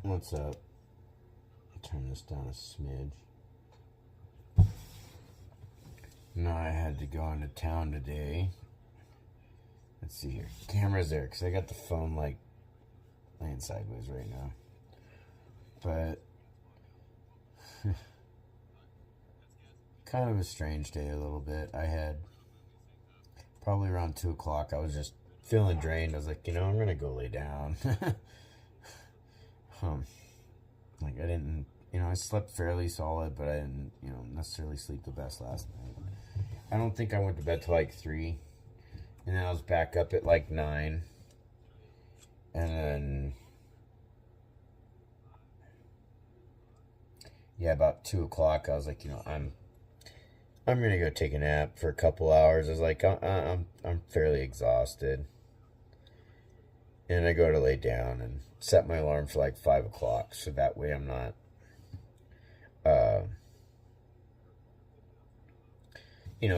What's up? Turn this down a smidge. No, I had to go into town today. Let's see here. Camera's there because I got the phone like laying sideways right now. But kind of a strange day a little bit. I had probably around 2 o'clock. I was just feeling drained. I was like, I'm gonna go lay down. Like I didn't, I slept fairly solid, but I didn't, necessarily sleep the best last night. I don't think I went to bed till like 3, and then I was back up at like 9, and then about 2 o'clock, I was like, I'm gonna go take a nap for a couple hours. I was like, I'm fairly exhausted, and I go to lay down and set my alarm for like 5 o'clock, so that way I'm not,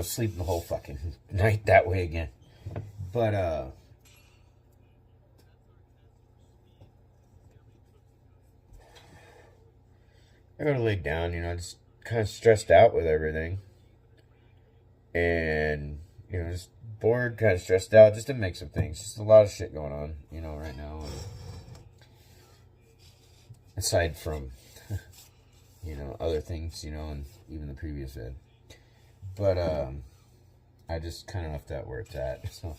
sleeping the whole fucking night that way again. But I go to lay down, just kind of stressed out with everything. And, just bored, kind of stressed out, just a mix of things. Just a lot of shit going on, right now. And aside from, other things, and even the previous vid. But, I just kind of left that where it's at. So,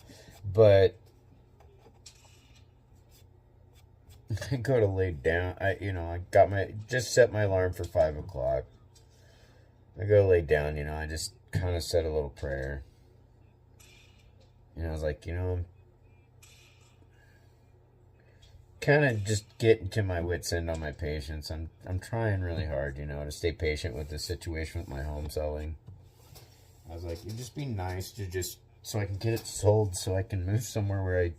but I go to lay down. I just set my alarm for 5 o'clock. I go to lay down, I just kind of said a little prayer. I was like, I'm kind of just getting to my wit's end on my patience. I'm trying really hard, to stay patient with the situation with my home selling. I was like, it'd just be nice to so I can get it sold, so I can move somewhere where I,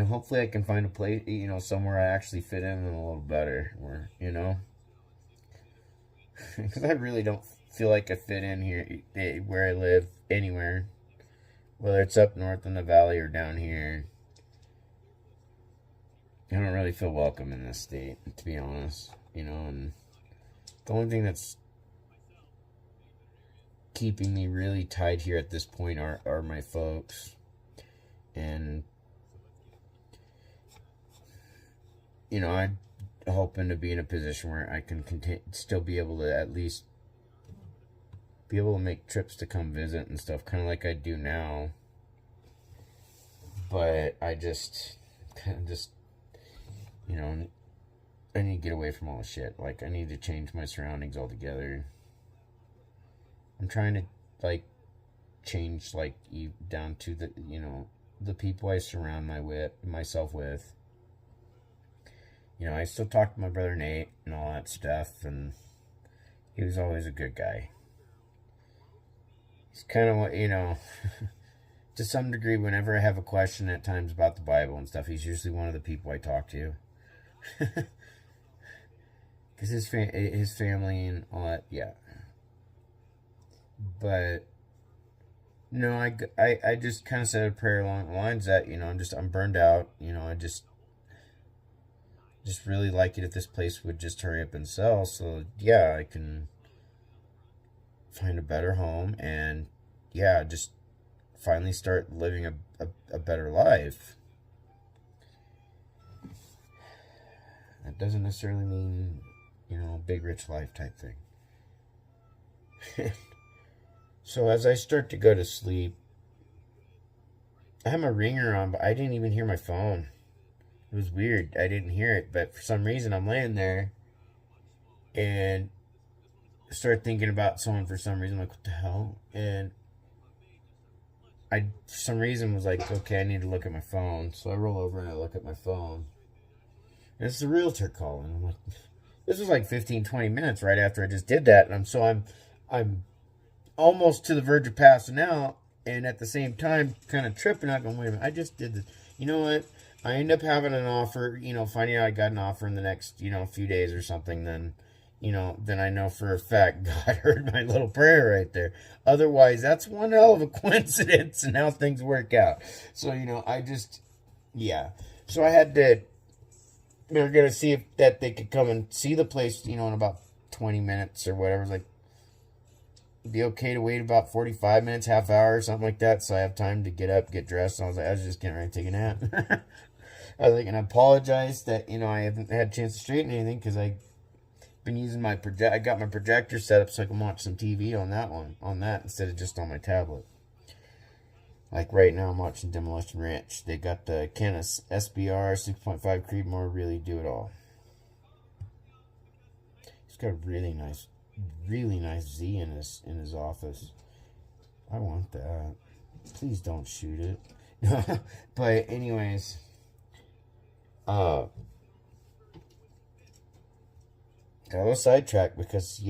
hopefully I can find a place, somewhere I actually fit in a little better, where, because I really don't feel like I fit in here, where I live, anywhere, whether it's up north in the valley or down here. I don't really feel welcome in this state, to be honest, and the only thing that's keeping me really tied here at this point are my folks. And I'm hoping to be in a position where I can still be able to at least be able to make trips to come visit and stuff, kind of like I do now. But I just I need to get away from all the shit. Like, I need to change my surroundings altogether. I'm trying to, change, down to the, the people I surround myself with. I still talk to my brother Nate and all that stuff, and he was always a good guy. He's kind of what, to some degree, whenever I have a question at times about the Bible and stuff, he's usually one of the people I talk to. Because his family and all that, yeah. But no, I just kind of said a prayer along the lines that, I'm burned out. I just really like it if this place would just hurry up and sell, so yeah, I can find a better home and just finally start living a better life. That doesn't necessarily mean, big rich life type thing. So as I start to go to sleep, I had my ringer on, but I didn't even hear my phone. It was weird. I didn't hear it, but for some reason I'm laying there and start thinking about someone for some reason. I'm like, what the hell? And I, for some reason, was like, okay, I need to look at my phone. So I roll over and I look at my phone. And it's the realtor calling. I'm like, this was like 15, 20 minutes right after I just did that. And I'm almost to the verge of passing out, and at the same time kind of tripping out, going, wait a minute, I just did this. You know what? I end up having an offer, finding out I got an offer in the next, few days or something, then I know for a fact God heard my little prayer right there. Otherwise, that's one hell of a coincidence and how things work out. So, I just, yeah. So I had to they're gonna see if that they could come and see the place, in about 20 minutes or whatever. Like, it'd be okay to wait about 45 minutes, half hour, or something like that, so I have time to get up, get dressed. And I was just getting ready to take a nap. I was like, and I apologize that I haven't had a chance to straighten anything because I've been using I got my projector set up so I can watch some TV on that instead of just on my tablet. Like right now, I'm watching Demolition Ranch. They got the Canis SBR 6.5 Creedmoor Really Do It All. He's got a really nice Z in his office. I want that. Please don't shoot it. But anyways, got a little sidetracked because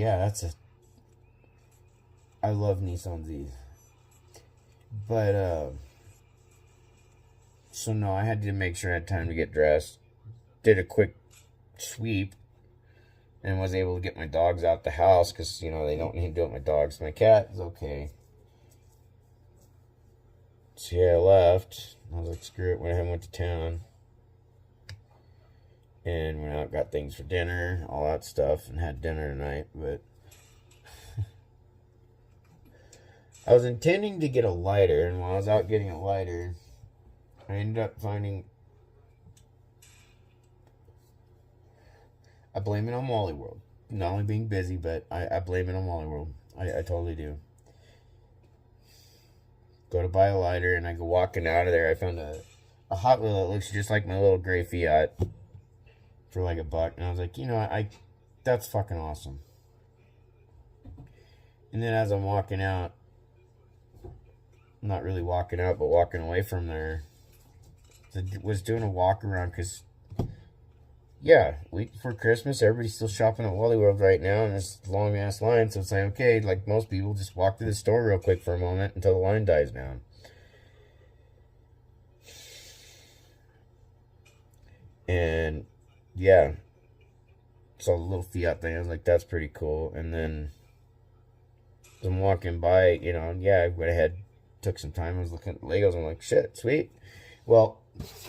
I love Nissan Z's. But, so no, I had to make sure I had time to get dressed. Did a quick sweep. And was able to get my dogs out the house because, they don't need to do it with my dogs. My cat is okay. So, I left. I was like, screw it. Went to town. And went out, got things for dinner, all that stuff, and had dinner tonight. But I was intending to get a lighter, and while I was out getting a lighter, I ended up finding... I blame it on Wally World. Not only being busy, but I blame it on Wally World. I totally do. Go to buy a lighter, and I go walking out of there. I found a Hot Wheel that looks just like my little gray Fiat for like $1. And I was like, that's fucking awesome. And then as I'm walking out, not really walking out, but walking away from there, I was doing a walk around because, week before Christmas, everybody's still shopping at Wally World right now, and this long ass line. So it's like, okay, like most people, just walk through the store real quick for a moment until the line dies down. And saw the little Fiat thing. I was like, that's pretty cool. And then as I'm walking by, I went ahead, took some time. I was looking at Legos. I'm like, shit, sweet. Well,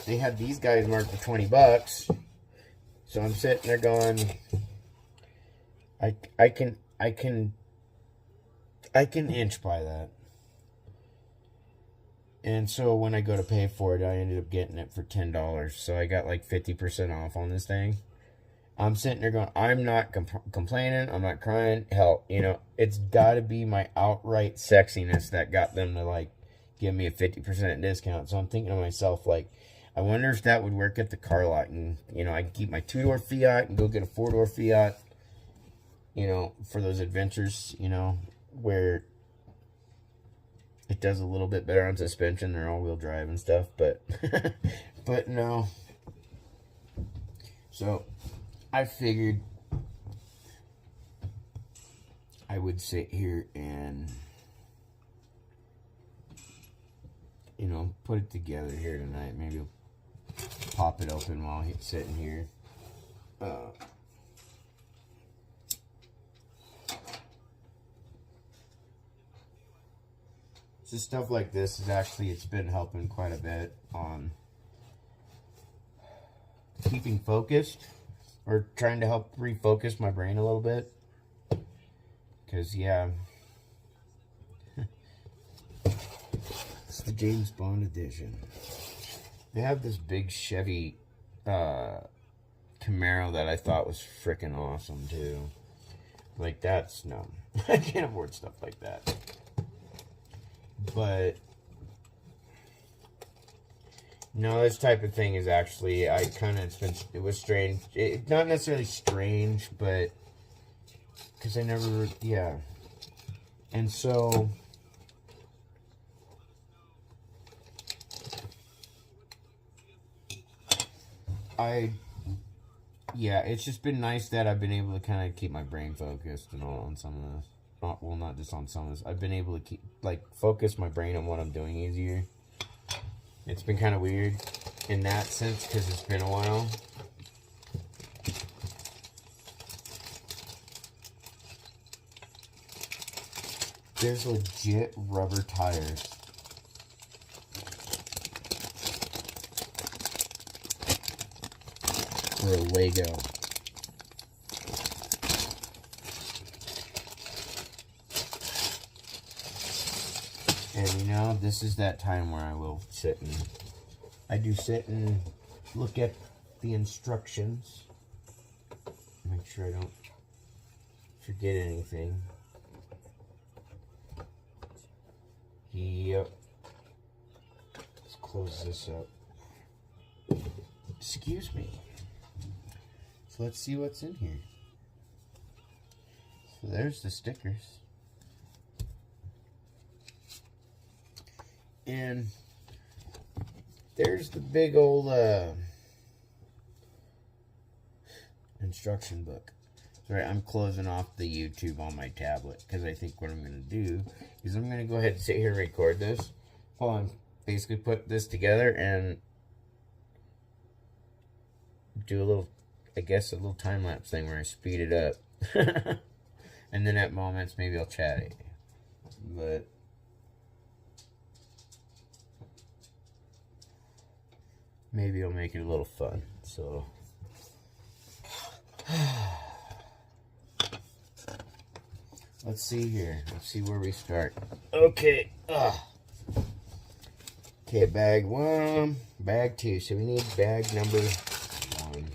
they had these guys marked for $20. So I'm sitting there going, I can inch by that. And so when I go to pay for it, I ended up getting it for $10. So I got like 50% off on this thing. I'm sitting there going, I'm not complaining. I'm not crying. Hell, it's got to be my outright sexiness that got them to like give me a 50% discount. So I'm thinking to myself, like, I wonder if that would work at the car lot. And, I can keep my 2-door Fiat and go get a 4-door Fiat, for those adventures, where it does a little bit better on suspension. They're all-wheel drive and stuff, but, but no. So, I figured I would sit here and, put it together here tonight. Maybe I'll pop it open while he's sitting here. So stuff like this is actually, it's been helping quite a bit on keeping focused, or trying to help refocus my brain a little bit. Because, it's the James Bond edition. They have this big Chevy Camaro that I thought was freaking awesome, too. Like, that's, no. I can't afford stuff like that. But, no, this type of thing is actually, it was strange. Not necessarily strange, but, because I never, And so, it's just been nice that I've been able to kind of keep my brain focused and all on some of this. Not just on some of this. I've been able to focus my brain on what I'm doing easier. It's been kind of weird in that sense because it's been a while. There's legit rubber tires. for a Lego. And you know, this is that time where I will sit and look at the instructions. Make sure I don't forget anything. Yep. Let's close this up. Excuse me. So let's see what's in here. So there's the stickers. And there's the big old instruction book. Sorry, I'm closing off the YouTube on my tablet because I think what I'm going to do is I'm going to go ahead and sit here and record this while I'm basically put this together and do a little, I guess, a little time-lapse thing where I speed it up. And then at moments, maybe I'll chat it. But maybe I'll make it a little fun. So let's see here. Let's see where we start. Okay. Okay, bag 1, bag 2. So we need bag number 1.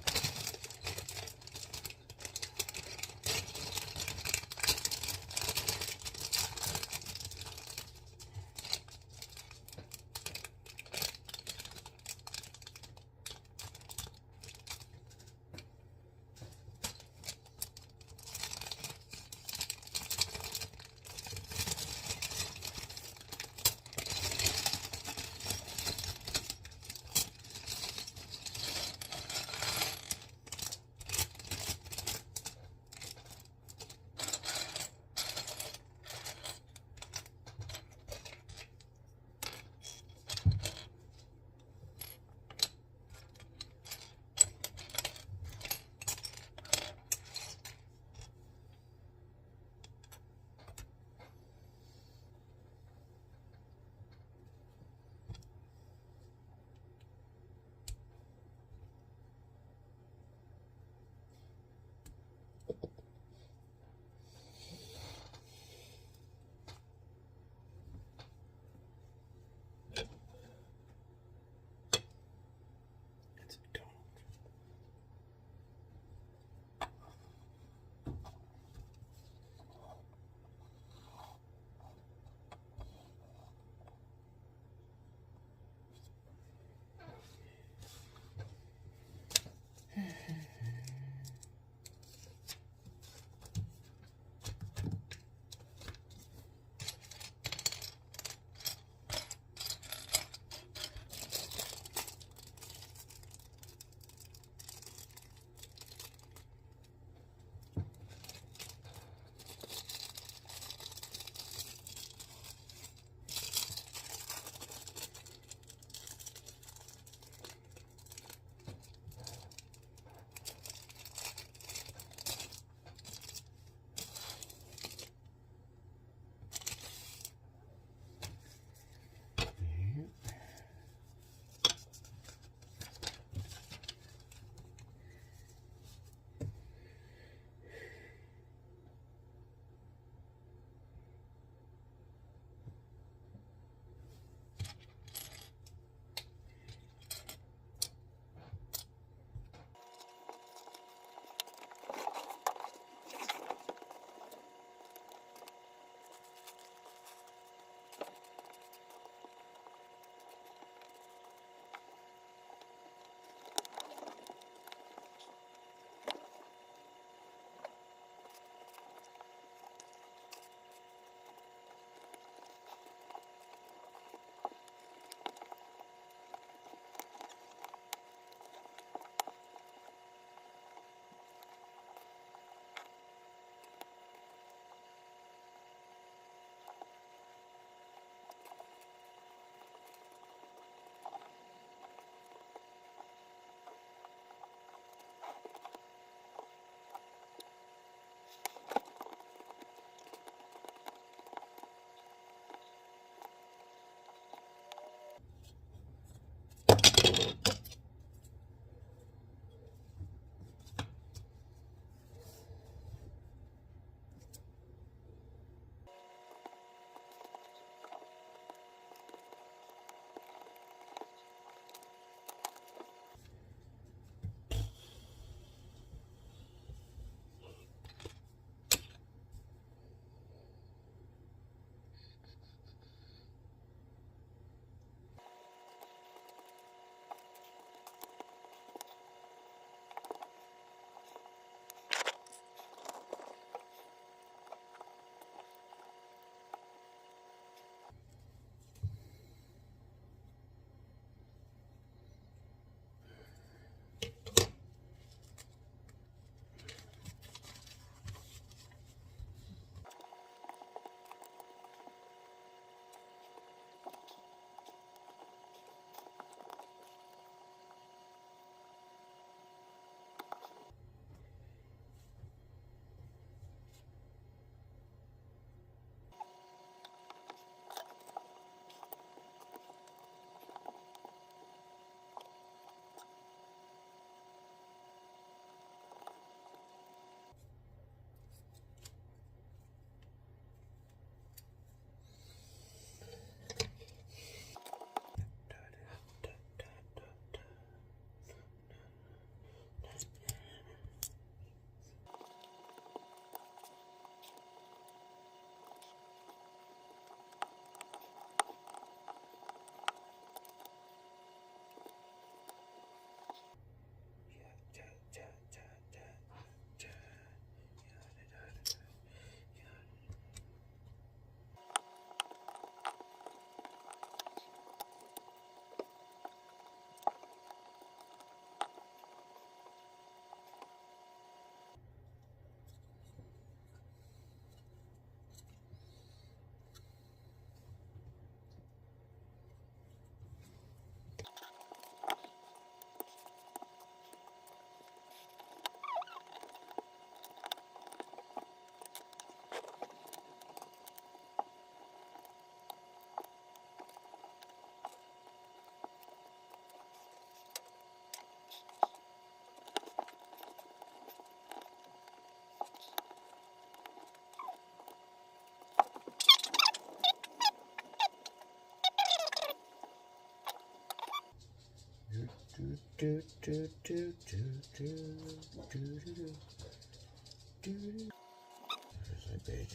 Page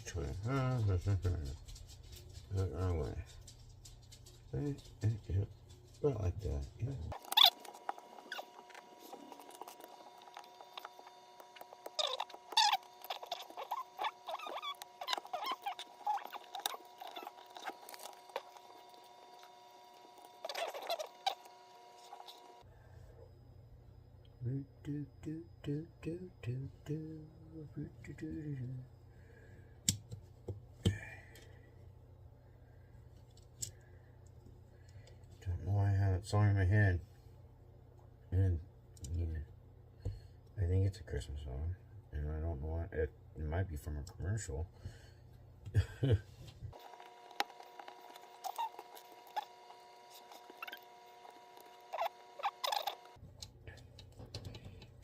20. Wrong way. About like that. Yeah. Don't know why I have that song in my head. And yeah, I think it's a Christmas song, and I don't know why. It might be from a commercial.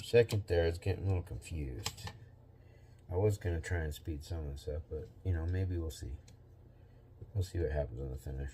Second there, it's getting a little confused. I was going to try and speed some of this up, but, you know, maybe we'll see. We'll see what happens on the finish.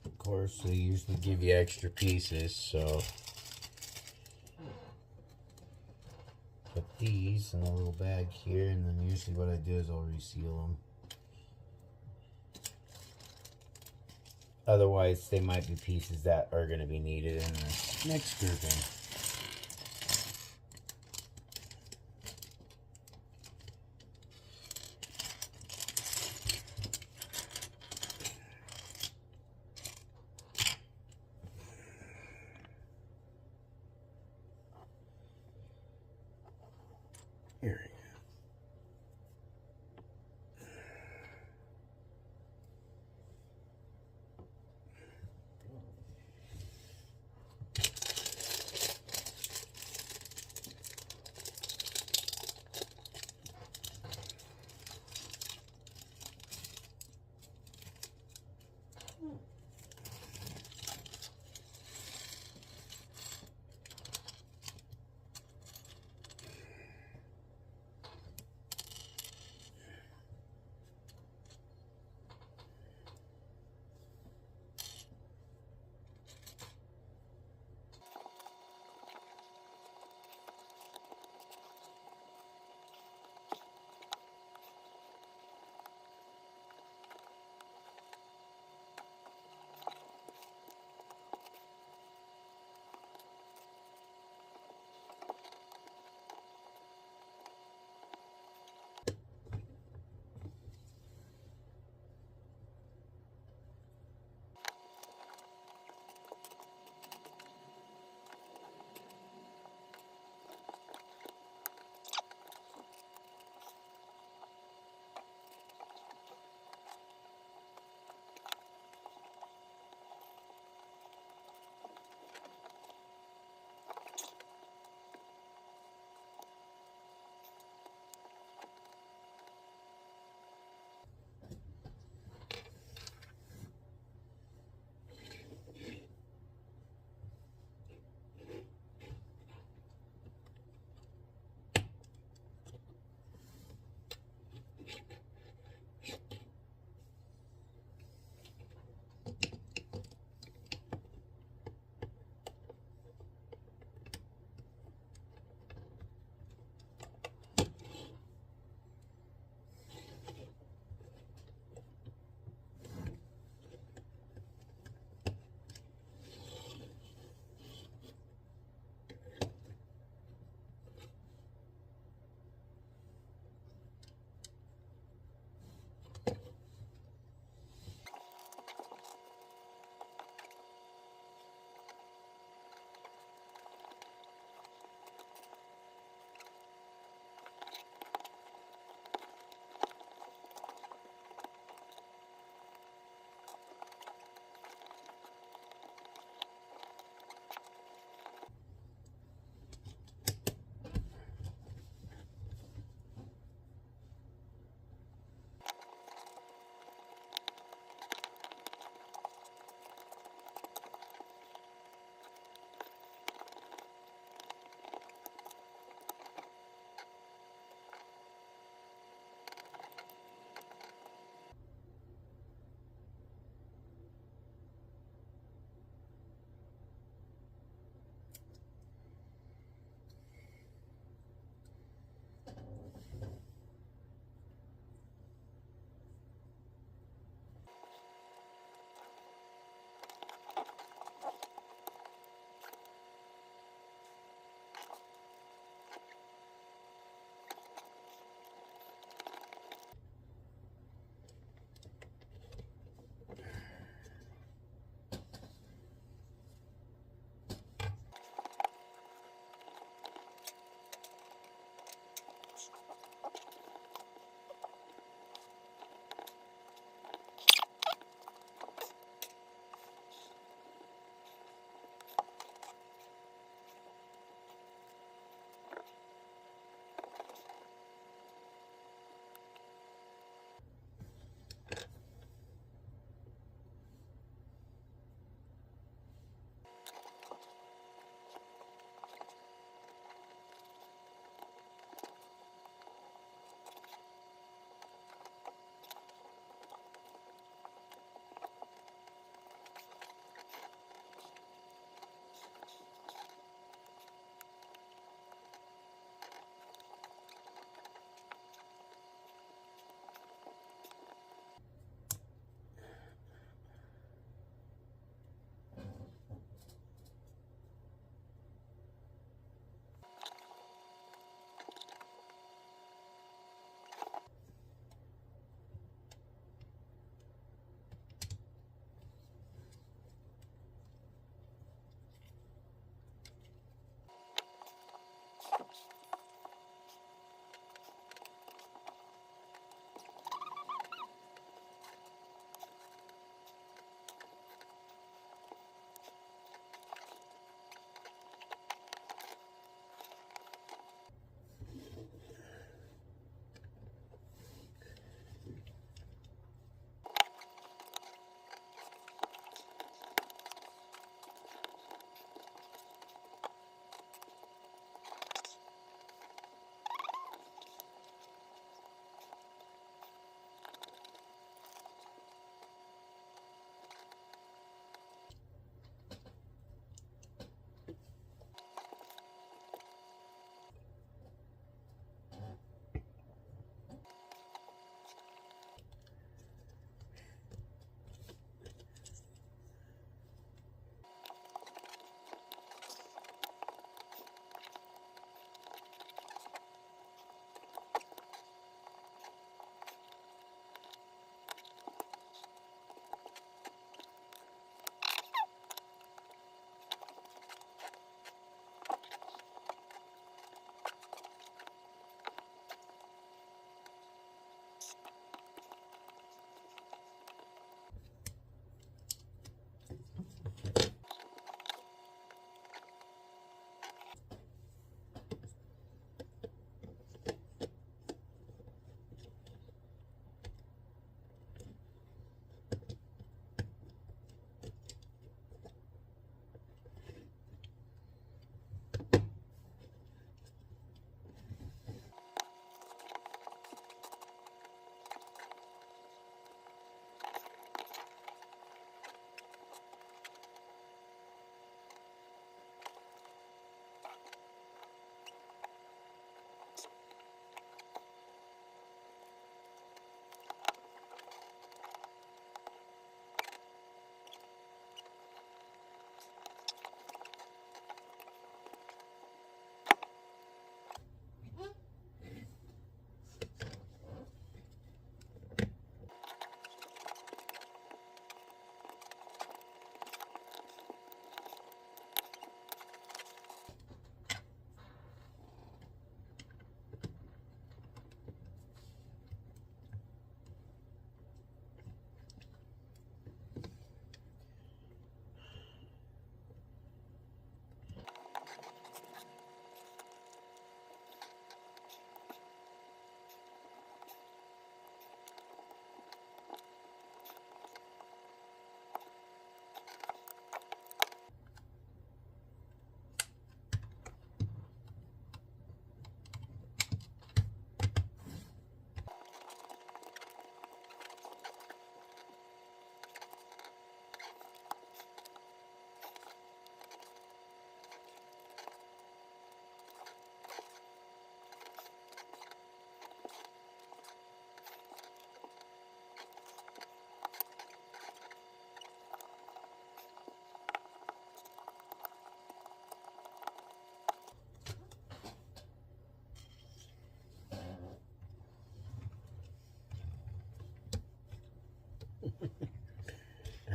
Of course, they usually give you extra pieces, so put these in a little bag here, and then usually what I do is I'll reseal them. Otherwise, they might be pieces that are going to be needed in the next grouping.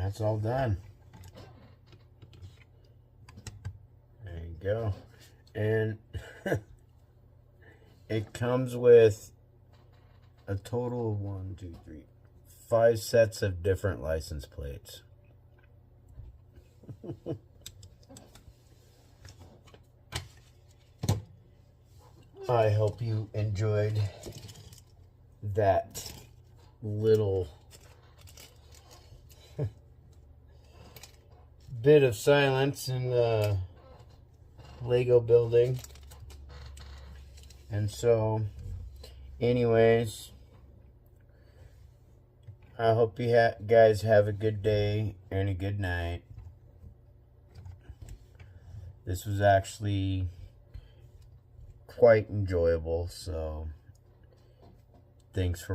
that's all done. There you go. And it comes with a total of 1, 2, 3, 5 sets of different license plates. I hope you enjoyed that little bit of silence in the Lego building. And so, anyways, I hope you guys have a good day and a good night. This was actually quite enjoyable, so thanks for